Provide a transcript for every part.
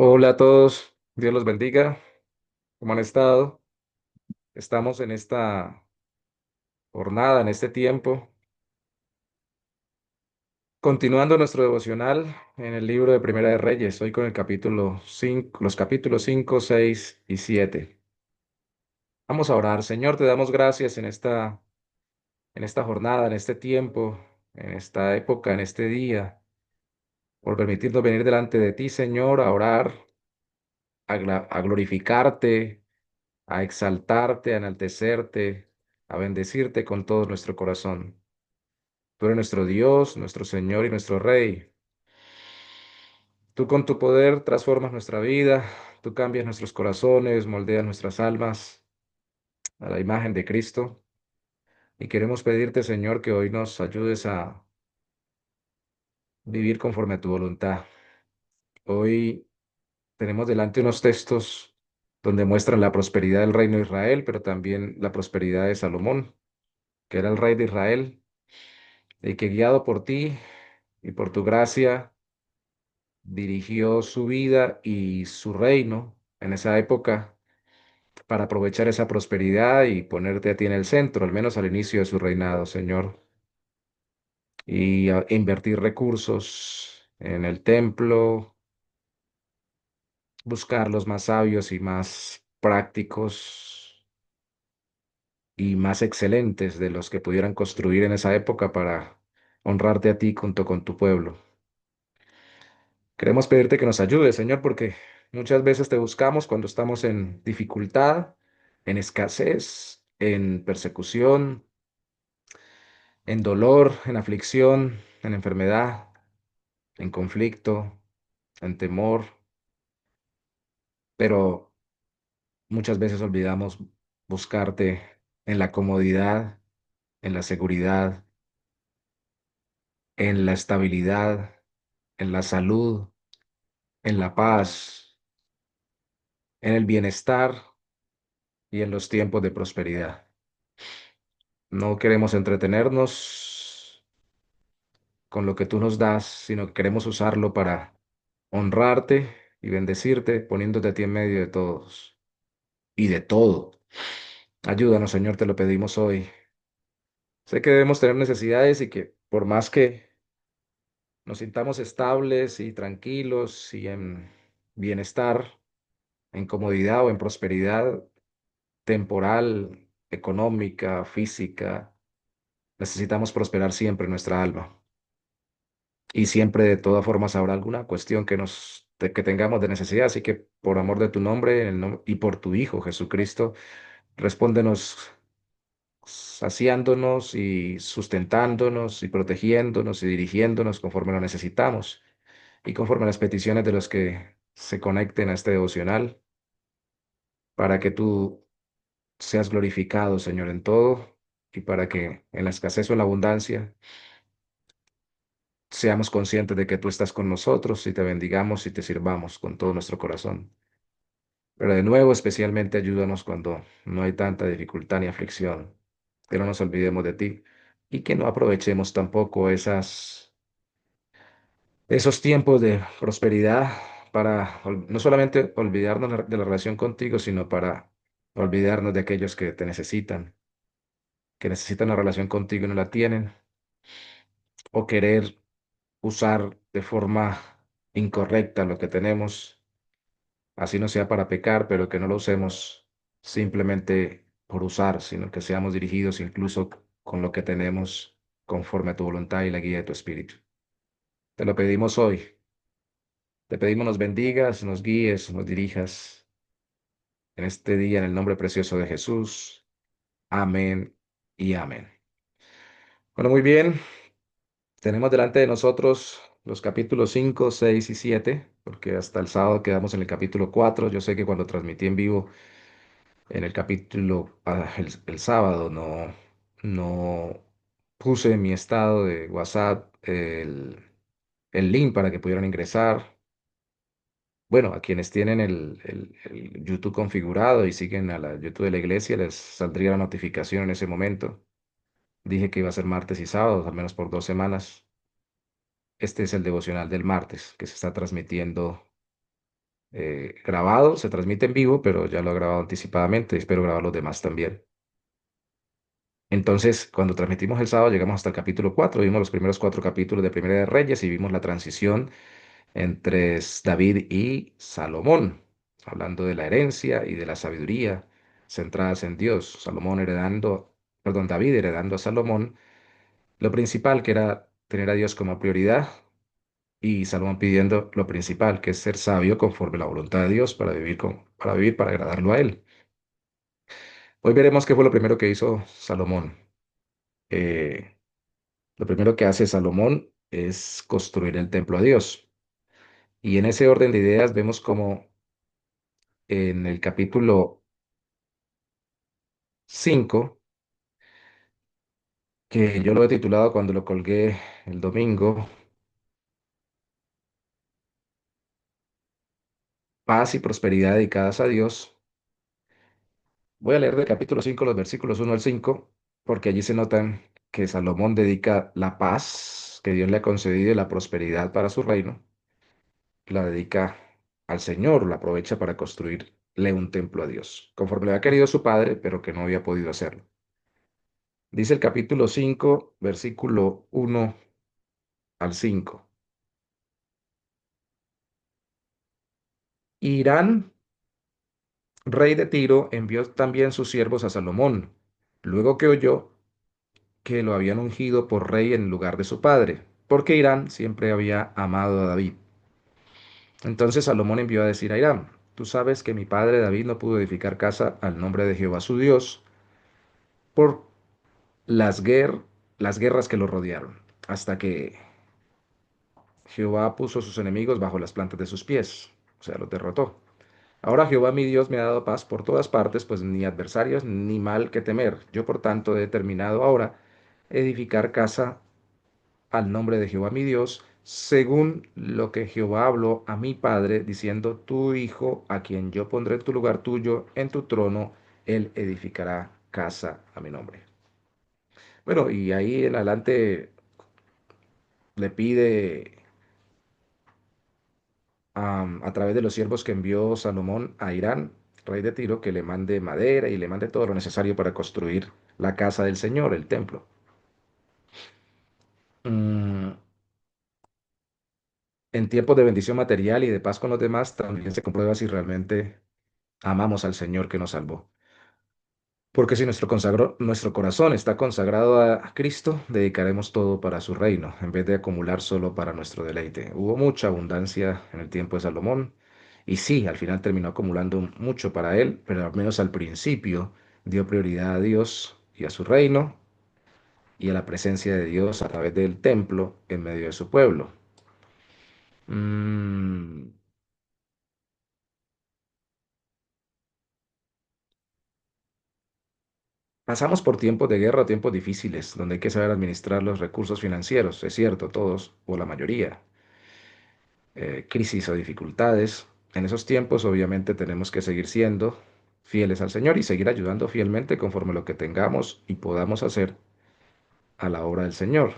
Hola a todos, Dios los bendiga. ¿Cómo han estado? Estamos en esta jornada, en este tiempo, continuando nuestro devocional en el libro de Primera de Reyes, hoy con el capítulo 5, los capítulos 5, 6 y 7. Vamos a orar. Señor, te damos gracias en esta jornada, en este tiempo, en esta época, en este día, por permitirnos venir delante de ti, Señor, a orar, a glorificarte, a exaltarte, a enaltecerte, a bendecirte con todo nuestro corazón. Tú eres nuestro Dios, nuestro Señor y nuestro Rey. Tú con tu poder transformas nuestra vida, tú cambias nuestros corazones, moldeas nuestras almas a la imagen de Cristo. Y queremos pedirte, Señor, que hoy nos ayudes a vivir conforme a tu voluntad. Hoy tenemos delante unos textos donde muestran la prosperidad del reino de Israel, pero también la prosperidad de Salomón, que era el rey de Israel, y que guiado por ti y por tu gracia dirigió su vida y su reino en esa época para aprovechar esa prosperidad y ponerte a ti en el centro, al menos al inicio de su reinado, Señor, y invertir recursos en el templo, buscar los más sabios y más prácticos y más excelentes de los que pudieran construir en esa época para honrarte a ti junto con tu pueblo. Queremos pedirte que nos ayudes, Señor, porque muchas veces te buscamos cuando estamos en dificultad, en escasez, en persecución, en dolor, en aflicción, en enfermedad, en conflicto, en temor, pero muchas veces olvidamos buscarte en la comodidad, en la seguridad, en la estabilidad, en la salud, en la paz, en el bienestar y en los tiempos de prosperidad. No queremos entretenernos con lo que tú nos das, sino que queremos usarlo para honrarte y bendecirte, poniéndote a ti en medio de todos y de todo. Ayúdanos, Señor, te lo pedimos hoy. Sé que debemos tener necesidades y que por más que nos sintamos estables y tranquilos y en bienestar, en comodidad o en prosperidad temporal, económica, física, necesitamos prosperar siempre en nuestra alma. Y siempre de todas formas habrá alguna cuestión que tengamos de necesidad. Así que por amor de tu nombre y por tu Hijo Jesucristo, respóndenos saciándonos y sustentándonos y protegiéndonos y dirigiéndonos conforme lo necesitamos y conforme a las peticiones de los que se conecten a este devocional, para que tú seas glorificado, Señor, en todo y para que en la escasez o en la abundancia seamos conscientes de que tú estás con nosotros y te bendigamos y te sirvamos con todo nuestro corazón. Pero de nuevo, especialmente ayúdanos cuando no hay tanta dificultad ni aflicción, que no nos olvidemos de ti y que no aprovechemos tampoco esos tiempos de prosperidad para no solamente olvidarnos de la relación contigo, sino para olvidarnos de aquellos que necesitan una relación contigo y no la tienen, o querer usar de forma incorrecta lo que tenemos, así no sea para pecar, pero que no lo usemos simplemente por usar, sino que seamos dirigidos incluso con lo que tenemos conforme a tu voluntad y la guía de tu espíritu. Te lo pedimos hoy. Te pedimos nos bendigas, nos guíes, nos dirijas en este día en el nombre precioso de Jesús. Amén y amén. Bueno, muy bien. Tenemos delante de nosotros los capítulos 5, 6 y 7, porque hasta el sábado quedamos en el capítulo 4. Yo sé que cuando transmití en vivo en el capítulo, el sábado, no puse en mi estado de WhatsApp el link para que pudieran ingresar. Bueno, a quienes tienen el YouTube configurado y siguen a la YouTube de la iglesia, les saldría la notificación en ese momento. Dije que iba a ser martes y sábados, al menos por 2 semanas. Este es el devocional del martes que se está transmitiendo grabado, se transmite en vivo, pero ya lo he grabado anticipadamente, espero grabar los demás también. Entonces, cuando transmitimos el sábado, llegamos hasta el capítulo 4, vimos los primeros 4 capítulos de Primera de Reyes y vimos la transición entre David y Salomón, hablando de la herencia y de la sabiduría centradas en Dios. David heredando a Salomón lo principal, que era tener a Dios como prioridad, y Salomón pidiendo lo principal, que es ser sabio conforme a la voluntad de Dios para vivir, para agradarlo a Él. Hoy veremos qué fue lo primero que hizo Salomón. Eh, lo primero que hace Salomón es construir el templo a Dios. Y en ese orden de ideas vemos como en el capítulo 5, que yo lo he titulado cuando lo colgué el domingo, Paz y prosperidad dedicadas a Dios. Voy a leer del capítulo 5 los versículos 1 al 5, porque allí se notan que Salomón dedica la paz que Dios le ha concedido y la prosperidad para su reino, la dedica al Señor, la aprovecha para construirle un templo a Dios, conforme le había querido su padre, pero que no había podido hacerlo. Dice el capítulo 5 versículo 1 al 5. Irán, rey de Tiro, envió también sus siervos a Salomón, luego que oyó que lo habían ungido por rey en lugar de su padre, porque Irán siempre había amado a David. Entonces Salomón envió a decir a Irán: tú sabes que mi padre David no pudo edificar casa al nombre de Jehová su Dios por las guerras que lo rodearon, hasta que Jehová puso a sus enemigos bajo las plantas de sus pies, o sea, los derrotó. Ahora Jehová mi Dios me ha dado paz por todas partes, pues ni adversarios ni mal que temer. Yo por tanto he determinado ahora edificar casa al nombre de Jehová mi Dios, según lo que Jehová habló a mi padre, diciendo: tu hijo, a quien yo pondré en tu lugar tuyo, en tu trono, él edificará casa a mi nombre. Bueno, y ahí en adelante le pide a través de los siervos que envió Salomón a Irán, rey de Tiro, que le mande madera y le mande todo lo necesario para construir la casa del Señor, el templo. Mm, en tiempos de bendición material y de paz con los demás, también se comprueba si realmente amamos al Señor que nos salvó. Porque si nuestro corazón está consagrado a Cristo, dedicaremos todo para su reino, en vez de acumular solo para nuestro deleite. Hubo mucha abundancia en el tiempo de Salomón, y sí, al final terminó acumulando mucho para él, pero al menos al principio dio prioridad a Dios y a su reino y a la presencia de Dios a través del templo en medio de su pueblo. Mm, Pasamos por tiempos de guerra o tiempos difíciles, donde hay que saber administrar los recursos financieros, es cierto, todos o la mayoría, crisis o dificultades. En esos tiempos, obviamente, tenemos que seguir siendo fieles al Señor y seguir ayudando fielmente conforme lo que tengamos y podamos hacer a la obra del Señor.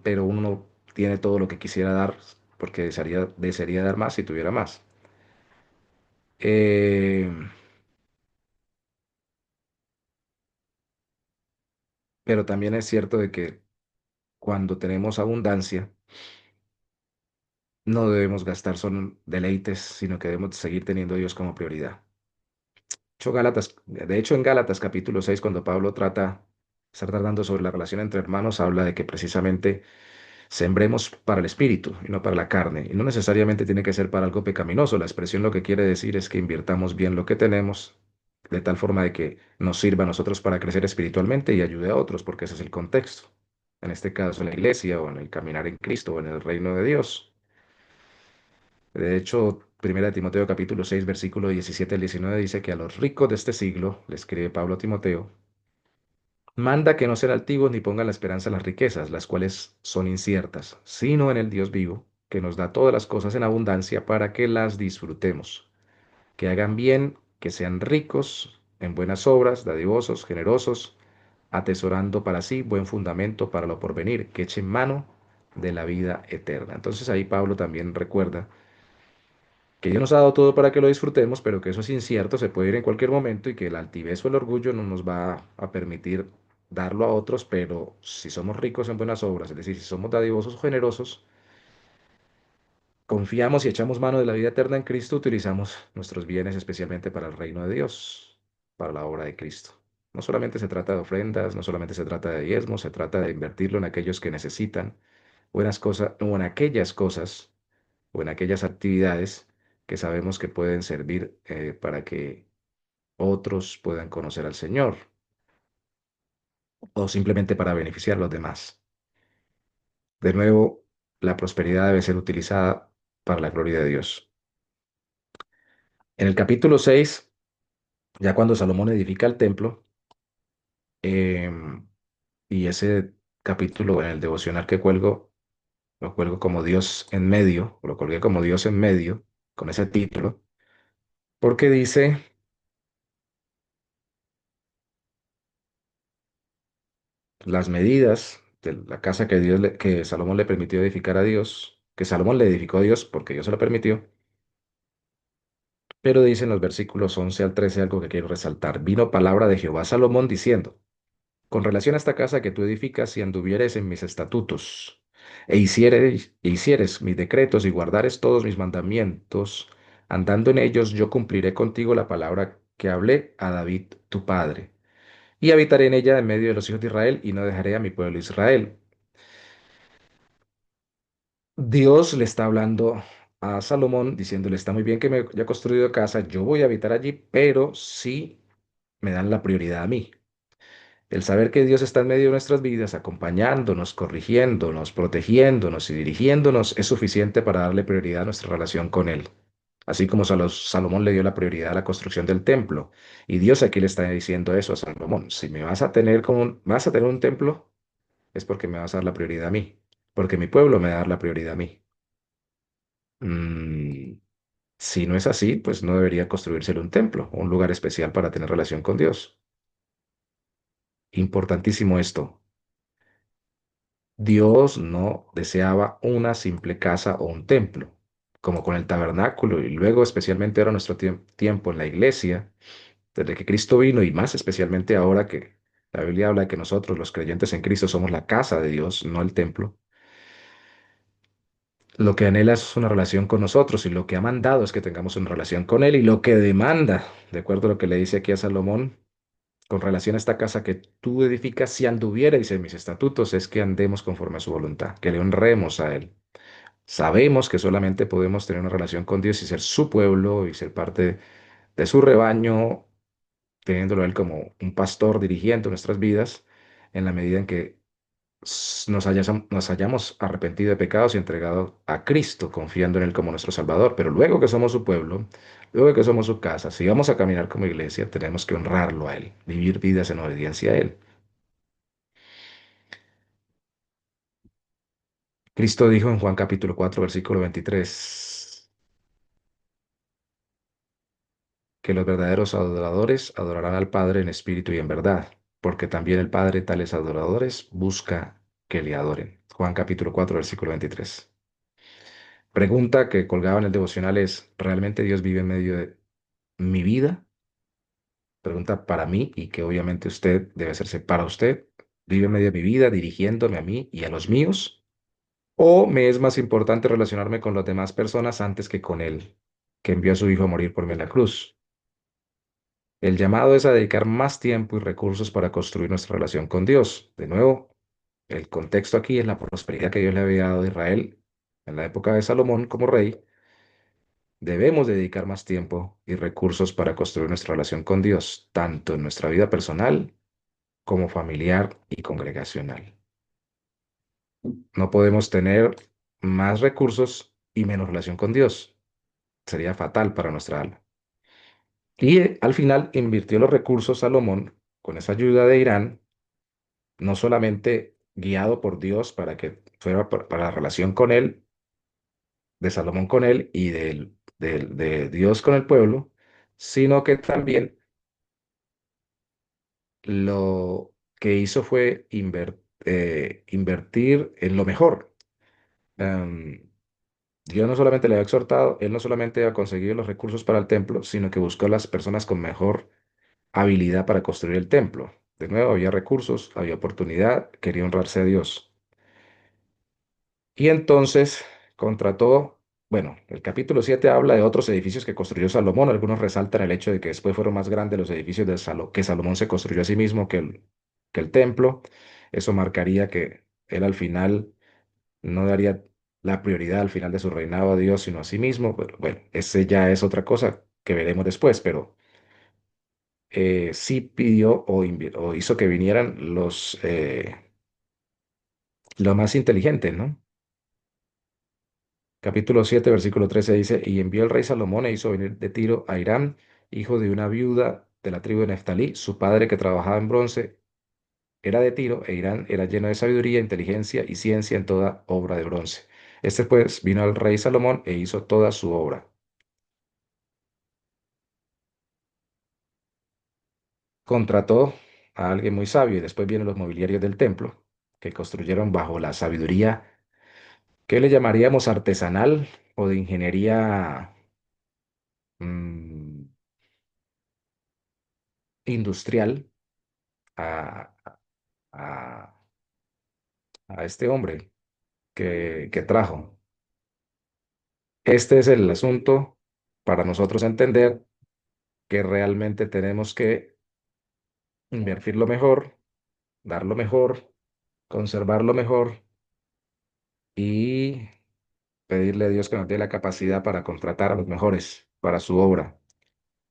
Pero uno no tiene todo lo que quisiera dar porque desearía dar más si tuviera más. Eh, pero también es cierto de que cuando tenemos abundancia, no debemos gastar solo en deleites, sino que debemos seguir teniendo a Dios como prioridad. De hecho, en Gálatas capítulo 6, cuando Pablo está tratando sobre la relación entre hermanos, habla de que precisamente sembremos para el espíritu y no para la carne. Y no necesariamente tiene que ser para algo pecaminoso. La expresión lo que quiere decir es que invirtamos bien lo que tenemos, de tal forma de que nos sirva a nosotros para crecer espiritualmente y ayude a otros, porque ese es el contexto. En este caso, en la iglesia o en el caminar en Cristo o en el reino de Dios. De hecho, 1 Timoteo capítulo 6, versículo 17 al 19 dice que a los ricos de este siglo, le escribe Pablo a Timoteo, manda que no sean altivos ni pongan la esperanza en las riquezas, las cuales son inciertas, sino en el Dios vivo, que nos da todas las cosas en abundancia para que las disfrutemos. Que hagan bien, que sean ricos en buenas obras, dadivosos, generosos, atesorando para sí buen fundamento para lo porvenir, que echen mano de la vida eterna. Entonces ahí Pablo también recuerda que Dios nos ha dado todo para que lo disfrutemos, pero que eso es incierto, se puede ir en cualquier momento y que la altivez o el orgullo no nos va a permitir darlo a otros, pero si somos ricos en buenas obras, es decir, si somos dadivosos o generosos, confiamos y echamos mano de la vida eterna en Cristo, utilizamos nuestros bienes especialmente para el reino de Dios, para la obra de Cristo. No solamente se trata de ofrendas, no solamente se trata de diezmos, se trata de invertirlo en aquellos que necesitan buenas cosas o en aquellas cosas o en aquellas actividades que sabemos que pueden servir para que otros puedan conocer al Señor o simplemente para beneficiar a los demás. De nuevo, la prosperidad debe ser utilizada para la gloria de Dios. En el capítulo 6, ya cuando Salomón edifica el templo, em, y ese capítulo en el devocional que cuelgo, lo cuelgo como Dios en medio, o lo colgué como Dios en medio, con ese título, porque dice las medidas de la casa que que Salomón le permitió edificar a Dios, que Salomón le edificó a Dios porque Dios se lo permitió, pero dice en los versículos 11 al 13 algo que quiero resaltar. Vino palabra de Jehová a Salomón diciendo, con relación a esta casa que tú edificas, si anduvieres en mis estatutos, e hicieres mis decretos y guardares todos mis mandamientos, andando en ellos, yo cumpliré contigo la palabra que hablé a David tu padre, y habitaré en ella en medio de los hijos de Israel, y no dejaré a mi pueblo Israel. Dios le está hablando a Salomón, diciéndole, está muy bien que me haya construido casa, yo voy a habitar allí, pero sí me dan la prioridad a mí. El saber que Dios está en medio de nuestras vidas, acompañándonos, corrigiéndonos, protegiéndonos y dirigiéndonos, es suficiente para darle prioridad a nuestra relación con Él. Así como Salomón le dio la prioridad a la construcción del templo. Y Dios aquí le está diciendo eso a Salomón. Si me vas a tener vas a tener un templo, es porque me vas a dar la prioridad a mí. Porque mi pueblo me va a dar la prioridad a mí. Mm, si no es así, pues no debería construírsele un templo, un lugar especial para tener relación con Dios. Importantísimo esto. Dios no deseaba una simple casa o un templo, como con el tabernáculo y luego especialmente ahora nuestro tiempo en la iglesia, desde que Cristo vino y más especialmente ahora que la Biblia habla de que nosotros los creyentes en Cristo somos la casa de Dios, no el templo. Lo que anhela es una relación con nosotros y lo que ha mandado es que tengamos una relación con Él y lo que demanda, de acuerdo a lo que le dice aquí a Salomón, con relación a esta casa que tú edificas, si anduvierais en mis estatutos, es que andemos conforme a su voluntad, que le honremos a Él. Sabemos que solamente podemos tener una relación con Dios y ser su pueblo y ser parte de su rebaño, teniéndolo a Él como un pastor dirigiendo nuestras vidas, en la medida en que nos hayamos arrepentido de pecados y entregado a Cristo, confiando en Él como nuestro Salvador. Pero luego que somos su pueblo, luego que somos su casa, si vamos a caminar como iglesia, tenemos que honrarlo a Él, vivir vidas en obediencia a Él. Cristo dijo en Juan capítulo 4 versículo 23 que los verdaderos adoradores adorarán al Padre en espíritu y en verdad, porque también el Padre tales adoradores busca que le adoren. Juan capítulo 4 versículo 23. Pregunta que colgaba en el devocional es, ¿realmente Dios vive en medio de mi vida? Pregunta para mí y que obviamente usted debe hacerse para usted. ¿Vive en medio de mi vida dirigiéndome a mí y a los míos? ¿O me es más importante relacionarme con las demás personas antes que con Él, que envió a su Hijo a morir por mí en la cruz? El llamado es a dedicar más tiempo y recursos para construir nuestra relación con Dios. De nuevo, el contexto aquí es la prosperidad que Dios le había dado a Israel en la época de Salomón como rey. Debemos dedicar más tiempo y recursos para construir nuestra relación con Dios, tanto en nuestra vida personal como familiar y congregacional. No podemos tener más recursos y menos relación con Dios. Sería fatal para nuestra alma. Y al final invirtió los recursos Salomón con esa ayuda de Irán, no solamente guiado por Dios para que fuera para la relación con él, de Salomón con él y de Dios con el pueblo, sino que también lo que hizo fue invertir en lo mejor. Em, Dios no solamente le había exhortado, él no solamente había conseguido los recursos para el templo, sino que buscó las personas con mejor habilidad para construir el templo. De nuevo, había recursos, había oportunidad, quería honrarse a Dios. Y entonces contrató, bueno, el capítulo 7 habla de otros edificios que construyó Salomón. Algunos resaltan el hecho de que después fueron más grandes los edificios que Salomón se construyó a sí mismo que el templo. Eso marcaría que él al final no daría la prioridad al final de su reinado a Dios, sino a sí mismo. Pero bueno, ese ya es otra cosa que veremos después, pero sí pidió o hizo que vinieran los más inteligentes, ¿no? Capítulo 7 versículo 13 dice, y envió el rey Salomón e hizo venir de Tiro a Hiram, hijo de una viuda de la tribu de Neftalí. Su padre, que trabajaba en bronce, era de Tiro, e Hiram era lleno de sabiduría, inteligencia y ciencia en toda obra de bronce. Este pues vino al rey Salomón e hizo toda su obra. Contrató a alguien muy sabio, y después vienen los mobiliarios del templo, que construyeron bajo la sabiduría que le llamaríamos artesanal o de ingeniería mm, industrial a, a- a este hombre que trajo. Este es el asunto para nosotros entender que realmente tenemos que invertir lo mejor, dar lo mejor, conservar lo mejor y pedirle a Dios que nos dé la capacidad para contratar a los mejores para su obra,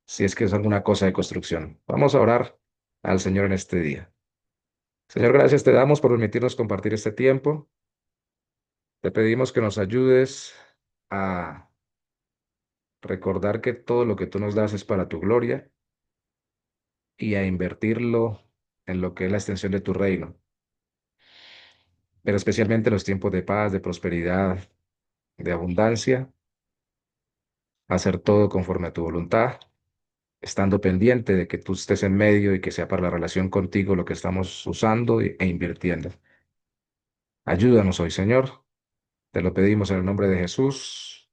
si es que es alguna cosa de construcción. Vamos a orar al Señor en este día. Señor, gracias te damos por permitirnos compartir este tiempo. Te pedimos que nos ayudes a recordar que todo lo que tú nos das es para tu gloria y a invertirlo en lo que es la extensión de tu reino, pero especialmente en los tiempos de paz, de prosperidad, de abundancia, hacer todo conforme a tu voluntad, estando pendiente de que tú estés en medio y que sea para la relación contigo lo que estamos usando e invirtiendo. Ayúdanos hoy, Señor. Te lo pedimos en el nombre de Jesús.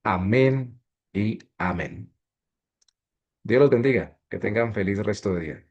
Amén y amén. Dios los bendiga. Que tengan feliz resto de día.